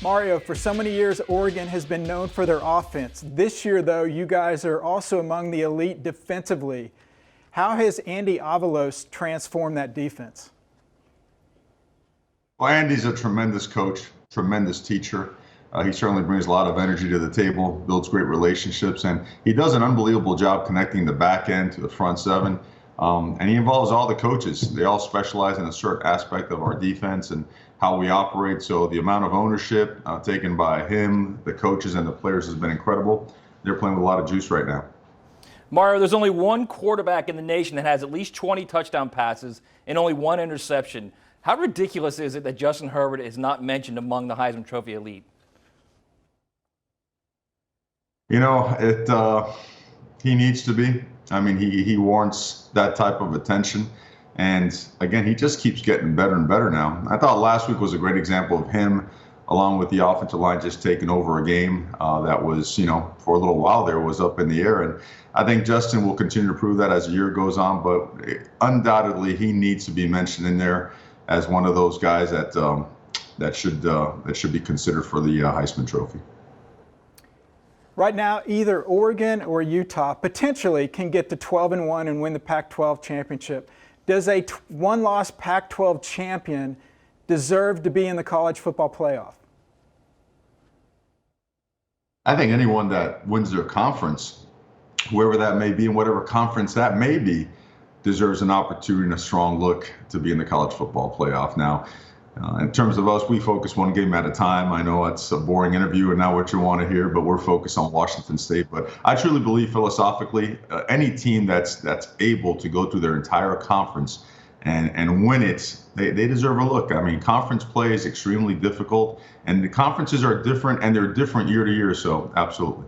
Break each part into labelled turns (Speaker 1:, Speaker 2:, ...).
Speaker 1: Mario, for so many years, Oregon has been known for their offense. This year, though, you guys are also among the elite defensively. How has Andy Avalos transformed that defense?
Speaker 2: Well, Andy's a tremendous coach, tremendous teacher. He certainly brings a lot of energy to the table, builds great relationships, and he does an unbelievable job connecting the back end to the front seven. And he involves all the coaches. They all specialize in a certain aspect of our defense and how we operate. So the amount of ownership taken by him, the coaches, and the players has been incredible. They're playing with a lot of juice right now.
Speaker 3: Mario, there's only one quarterback in the nation that has at least 20 touchdown passes and only one interception. How ridiculous is it that Justin Herbert is not mentioned among the Heisman Trophy elite?
Speaker 2: You know, he needs to be. I mean, he warrants that type of attention. And again, he just keeps getting better and better now. I thought last week was a great example of him, along with the offensive line, just taking over a game that was, for a little while there was up in the air. And I think Justin will continue to prove that as the year goes on. But undoubtedly, he needs to be mentioned in there as one of those guys that should be considered for the Heisman Trophy.
Speaker 1: Right now, either Oregon or Utah potentially can get to 12-1 and win the Pac-12 championship. Does a one-loss Pac-12 champion deserve to be in the college football playoff?
Speaker 2: I think anyone that wins their conference, whoever that may be and whatever conference that may be, deserves an opportunity and a strong look to be in the college football playoff. Now, in terms of us, we focus one game at a time. I know it's a boring interview and not what you want to hear, but we're focused on Washington State. But I truly believe philosophically, any team that's able to go through their entire conference and win it, they deserve a look. I mean, conference play is extremely difficult, and the conferences are different, and they're different year to year, so absolutely.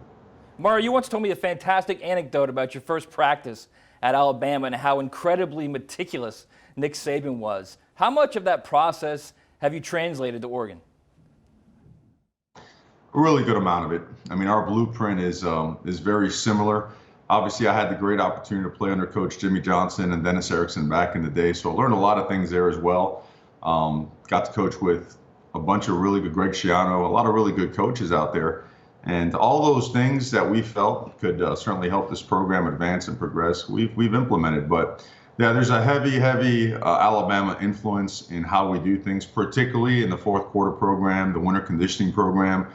Speaker 3: Mario, you once told me a fantastic anecdote about your first practice at Alabama and how incredibly meticulous Nick Saban was. How much of that process have you translated to Oregon?
Speaker 2: A really good amount of it. I mean, our blueprint is very similar. Obviously, I had the great opportunity to play under Coach Jimmy Johnson and Dennis Erickson back in the day, so I learned a lot of things there as well. Got to coach with a bunch of really good, Greg Schiano, a lot of really good coaches out there. And all those things that we felt could certainly help this program advance and progress, we've implemented. But yeah, there's a heavy Alabama influence in how we do things, particularly in the fourth quarter program, the winter conditioning program,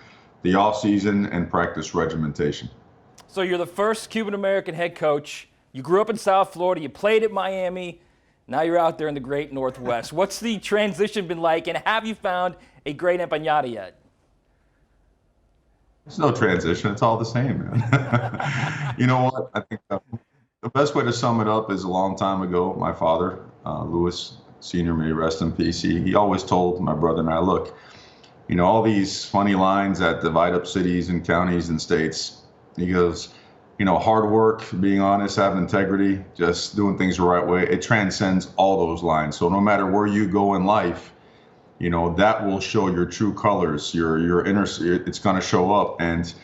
Speaker 2: the off-season, and practice regimentation.
Speaker 3: So you're the first Cuban-American head coach. You grew up in South Florida. You played at Miami. Now you're out there in the great Northwest. What's the transition been like, and have you found a great empanada yet?
Speaker 2: There's no transition. It's all the same, man. You know what? I think the best way to sum it up is a long time ago, my father, Louis Sr., may rest in peace, he always told my brother and I, look, all these funny lines that divide up cities and counties and states, he goes, hard work, being honest, having integrity, just doing things the right way, it transcends all those lines. So no matter where you go in life, that will show your true colors, your inner, it's going to show up. And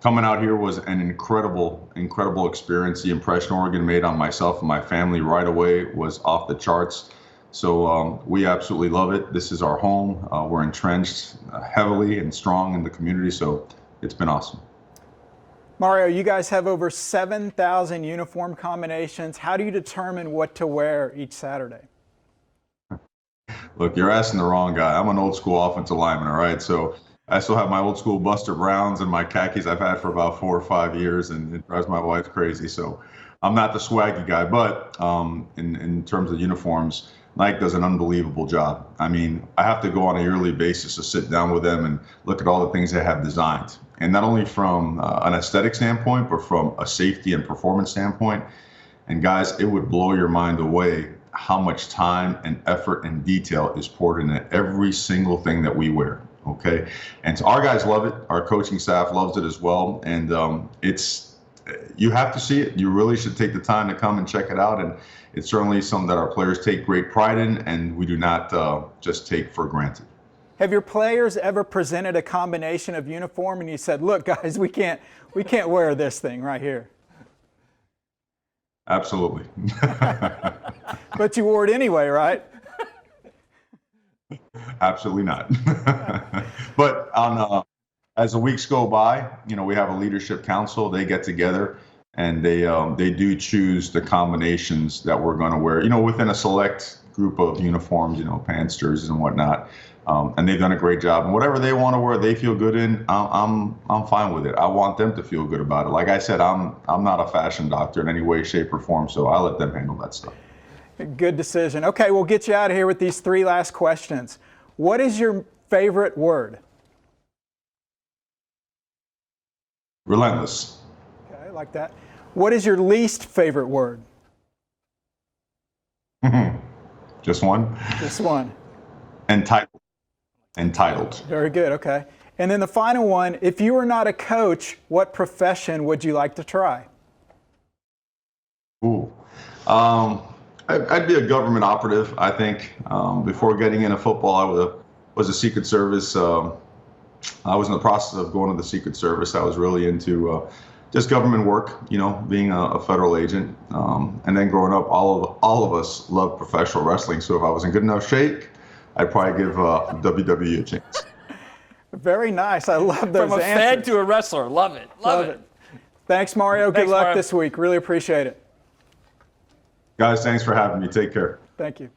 Speaker 2: coming out here was an incredible experience. The impression Oregon made on myself and my family right away was off the charts. So we absolutely love it. This is our home. We're entrenched heavily and strong in the community, so it's been awesome.
Speaker 1: Mario, you guys have over 7,000 uniform combinations. How do you determine what to wear each Saturday?
Speaker 2: Look, you're asking the wrong guy. I'm an old school offensive lineman, all right? So I still have my old school Buster Browns and my khakis I've had for about 4 or 5 years, and it drives my wife crazy. So I'm not the swaggy guy, but in terms of uniforms, Nike does an unbelievable job. I mean, I have to go on a yearly basis to sit down with them and look at all the things they have designed. And not only from an aesthetic standpoint, but from a safety and performance standpoint. And guys, it would blow your mind away how much time and effort and detail is poured into every single thing that we wear. Okay. And so our guys love it. Our coaching staff loves it as well. And you have to see it. You really should take the time to come and check it out. And it's certainly something that our players take great pride in, and we do not just take for granted.
Speaker 1: Have your players ever presented a combination of uniform and you said, look, guys, we can't wear this thing right here?
Speaker 2: Absolutely.
Speaker 1: But you wore it anyway, right?
Speaker 2: Absolutely not. But as the weeks go by, we have a leadership council. They get together and they do choose the combinations that we're going to wear, within a select group of uniforms, pants, jerseys, and whatnot. And they've done a great job. And whatever they want to wear, they feel good in. I'm fine with it. I want them to feel good about it. Like I said, I'm not a fashion doctor in any way, shape, or form, so I let them handle that stuff.
Speaker 1: Good decision. Okay, we'll get you out of here with these 3 last questions. What is your favorite word?
Speaker 2: Relentless.
Speaker 1: Okay, I like that. What is your least favorite word?
Speaker 2: Just one?
Speaker 1: Just one.
Speaker 2: Entitled. Entitled.
Speaker 1: Very good, okay. And then the final one, if you were not a coach, what profession would you like to try?
Speaker 2: Ooh. I'd be a government operative, I think. Before getting into football, I was a Secret Service. I was in the process of going to the Secret Service. I was really into just government work, being a federal agent. And then growing up, all of us love professional wrestling. So if I was in good enough shape, I'd probably give WWE a chance.
Speaker 1: Very nice. I love those
Speaker 3: From a
Speaker 1: answers.
Speaker 3: Fed to a wrestler. Love it. Love it.
Speaker 1: Thanks, Mario.
Speaker 3: Thanks,
Speaker 1: Good luck
Speaker 3: Mario.
Speaker 1: this week. Really appreciate it.
Speaker 2: Guys, thanks for having me. Take care.
Speaker 1: Thank you.